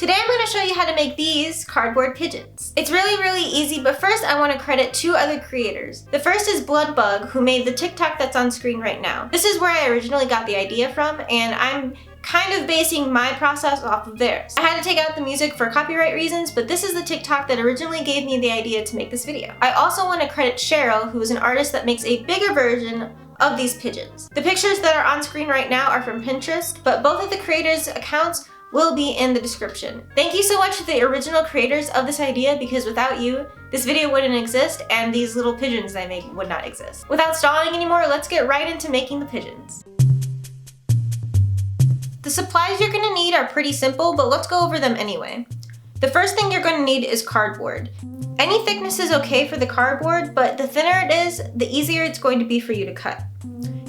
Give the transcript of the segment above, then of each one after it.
Today I'm going to show you how to make these cardboard pigeons. It's really easy, but first I want to credit two other creators. The first is Bloodbug, who made the TikTok that's on screen right now. This is where I originally got the idea from, and I'm kind of basing my process off of theirs. I had to take out the music for copyright reasons, but this is the TikTok that originally gave me the idea to make this video. I also want to credit Cheryl, who is an artist that makes a bigger version of these pigeons. The pictures that are on screen right now are from Pinterest, but both of the creators' accounts will be in the description. Thank you so much to the original creators of this idea, because without you, this video wouldn't exist and these little pigeons I made would not exist. Without stalling anymore, let's get right into making the pigeons. The supplies you're going to need are pretty simple, but let's go over them anyway. The first thing you're going to need is cardboard. Any thickness is okay for the cardboard, but the thinner it is, the easier it's going to be for you to cut.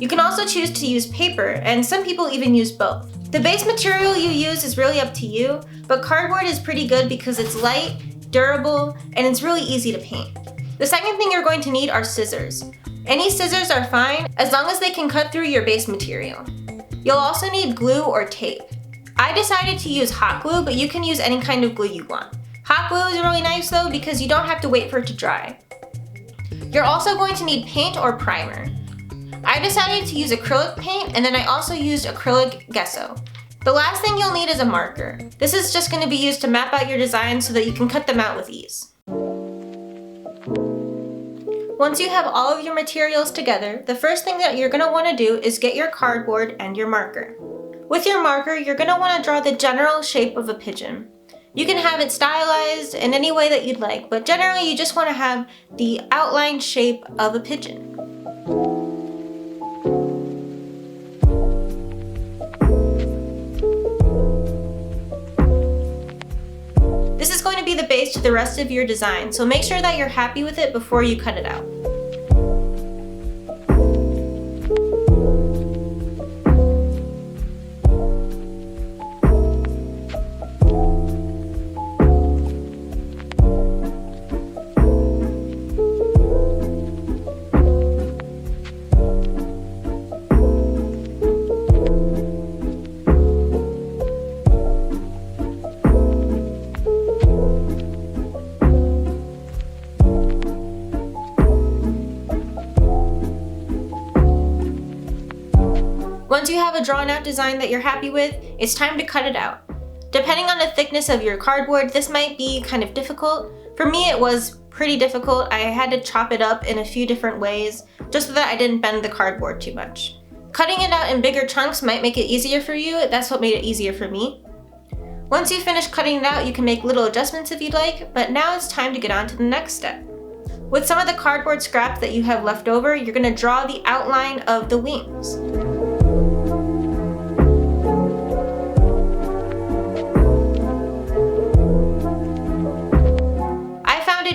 You can also choose to use paper, and some people even use both. The base material you use is really up to you, but cardboard is pretty good because it's light, durable, and it's really easy to paint. The second thing you're going to need are scissors. Any scissors are fine, as long as they can cut through your base material. You'll also need glue or tape. I decided to use hot glue, but you can use any kind of glue you want. Hot glue is really nice though, because you don't have to wait for it to dry. You're also going to need paint or primer. I decided to use acrylic paint, and then I also used acrylic gesso. The last thing you'll need is a marker. This is just going to be used to map out your design so that you can cut them out with ease. Once you have all of your materials together, the first thing that you're going to want to do is get your cardboard and your marker. With your marker, you're going to want to draw the general shape of a pigeon. You can have it stylized in any way that you'd like, but generally you just want to have the outlined shape of a pigeon. This is going to be the base to the rest of your design, so make sure that you're happy with it before you cut it out. Once you have a drawn out design that you're happy with, it's time to cut it out. Depending on the thickness of your cardboard, this might be kind of difficult. For me, it was pretty difficult. I had to chop it up in a few different ways, just so that I didn't bend the cardboard too much. Cutting it out in bigger chunks might make it easier for you. That's what made it easier for me. Once you finish cutting it out, you can make little adjustments if you'd like, but now it's time to get on to the next step. With some of the cardboard scraps that you have left over, you're going to draw the outline of the wings.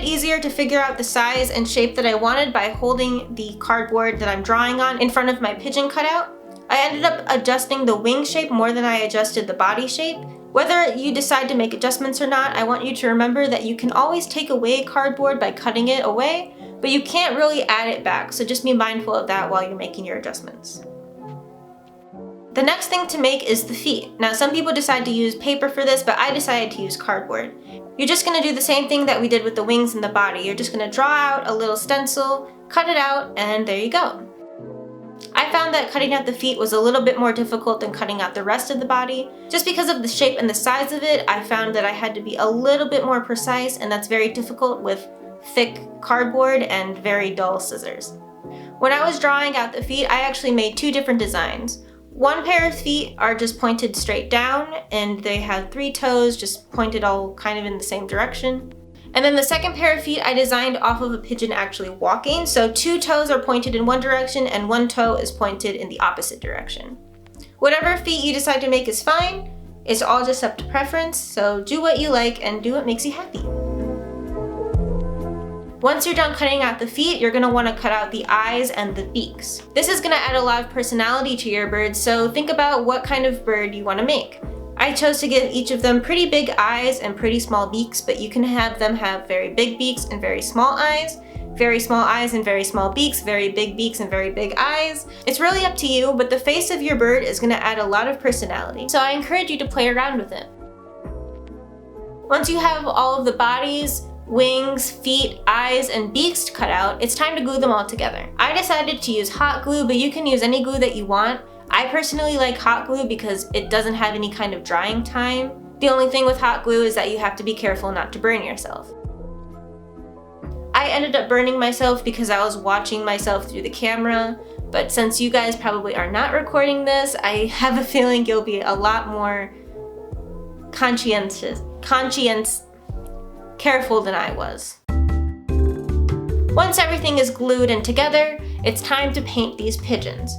Easier to figure out the size and shape that I wanted by holding the cardboard that I'm drawing on in front of my pigeon cutout. I ended up adjusting the wing shape more than I adjusted the body shape. Whether you decide to make adjustments or not, I want you to remember that you can always take away cardboard by cutting it away, but you can't really add it back, so just be mindful of that while you're making your adjustments. The next thing to make is the feet. Now, some people decide to use paper for this, but I decided to use cardboard. You're just going to do the same thing that we did with the wings and the body. You're just going to draw out a little stencil, cut it out, and there you go. I found that cutting out the feet was a little bit more difficult than cutting out the rest of the body. Just because of the shape and the size of it, I found that I had to be a little bit more precise, and that's very difficult with thick cardboard and very dull scissors. When I was drawing out the feet, I actually made two different designs. One pair of feet are just pointed straight down, and they have 3 toes just pointed all kind of in the same direction. And then the second pair of feet I designed off of a pigeon actually walking, so 2 toes are pointed in one direction and 1 toe is pointed in the opposite direction. Whatever feet you decide to make is fine. It's all just up to preference, so do what you like and do what makes you happy. Once you're done cutting out the feet, you're going to want to cut out the eyes and the beaks. This is going to add a lot of personality to your bird, so think about what kind of bird you want to make. I chose to give each of them pretty big eyes and pretty small beaks, but you can have them have very big beaks and very small eyes, very small eyes and very small beaks, very big beaks and very big eyes. It's really up to you, but the face of your bird is going to add a lot of personality, so I encourage you to play around with it. Once you have all of the bodies, wings, feet, eyes, and beaks cut out, it's time to glue them all together. I decided to use hot glue, but you can use any glue that you want. I personally like hot glue because it doesn't have any kind of drying time. The only thing with hot glue is that you have to be careful not to burn yourself. I ended up burning myself because I was watching myself through the camera, but since you guys probably are not recording this, I have a feeling you'll be a lot more careful than I was. Once everything is glued and together, it's time to paint these pigeons.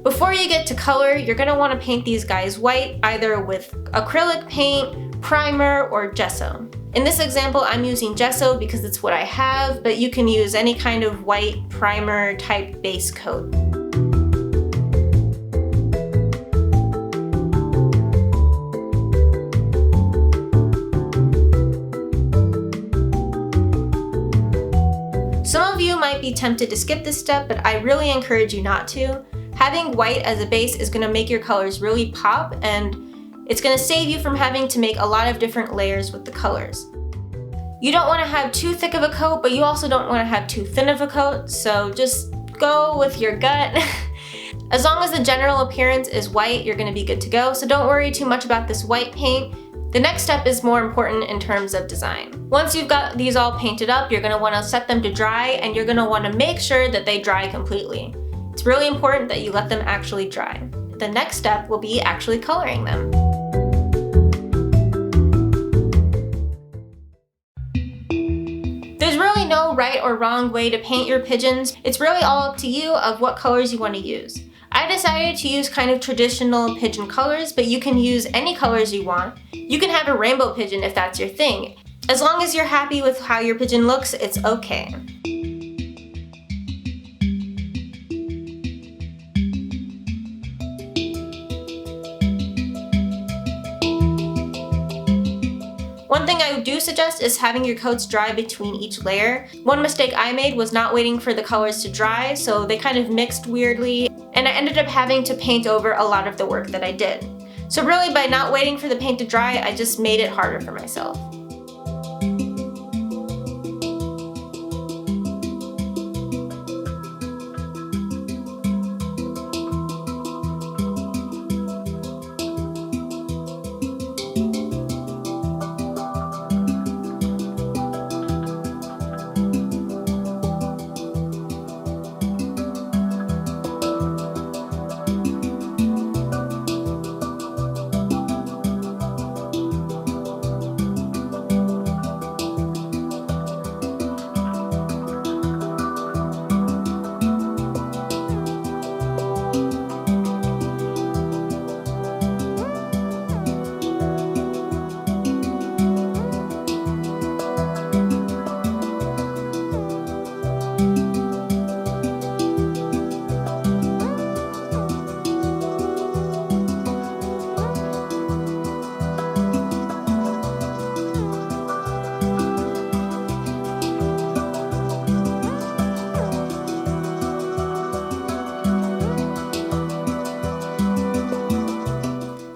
Before you get to color, you're going to want to paint these guys white, either with acrylic paint, primer, or gesso. In this example, I'm using gesso because it's what I have, but you can use any kind of white primer type base coat. Some of you might be tempted to skip this step, but I really encourage you not to. Having white as a base is going to make your colors really pop, and it's going to save you from having to make a lot of different layers with the colors. You don't want to have too thick of a coat, but you also don't want to have too thin of a coat, so just go with your gut. As long as the general appearance is white, you're going to be good to go, so don't worry too much about this white paint. The next step is more important in terms of design. Once you've got these all painted up, you're going to want to set them to dry, and you're going to want to make sure that they dry completely. It's really important that you let them actually dry. The next step will be actually coloring them. There's really no right or wrong way to paint your pigeons. It's really all up to you of what colors you want to use. I decided to use kind of traditional pigeon colors, but you can use any colors you want. You can have a rainbow pigeon if that's your thing. As long as you're happy with how your pigeon looks, it's okay. One thing I do suggest is having your coats dry between each layer. One mistake I made was not waiting for the colors to dry, so they kind of mixed weirdly, and I ended up having to paint over a lot of the work that I did. So really, by not waiting for the paint to dry, I just made it harder for myself.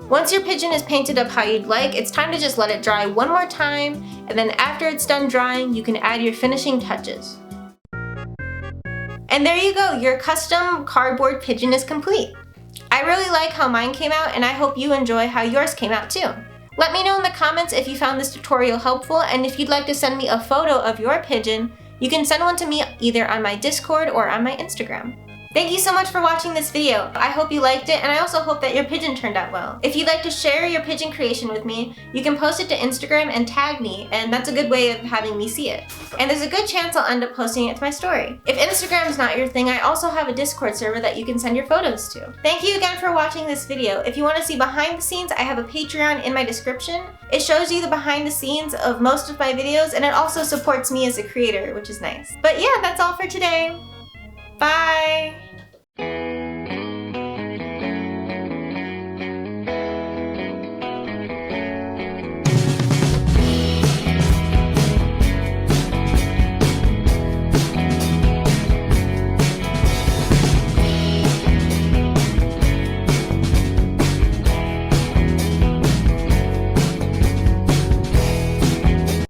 Once your pigeon is painted up how you'd like, it's time to just let it dry one more time, and then after it's done drying, you can add your finishing touches. And there you go, your custom cardboard pigeon is complete. I really like how mine came out, and I hope you enjoy how yours came out too. Let me know in the comments if you found this tutorial helpful, and if you'd like to send me a photo of your pigeon, you can send one to me either on my Discord or on my Instagram. Thank you so much for watching this video. I hope you liked it, and I also hope that your pigeon turned out well. If you'd like to share your pigeon creation with me, you can post it to Instagram and tag me, and that's a good way of having me see it. And there's a good chance I'll end up posting it to my story. If Instagram's not your thing, I also have a Discord server that you can send your photos to. Thank you again for watching this video. If you want to see behind the scenes, I have a Patreon in my description. It shows you the behind the scenes of most of my videos, and it also supports me as a creator, which is nice. But yeah, that's all for today. Bye!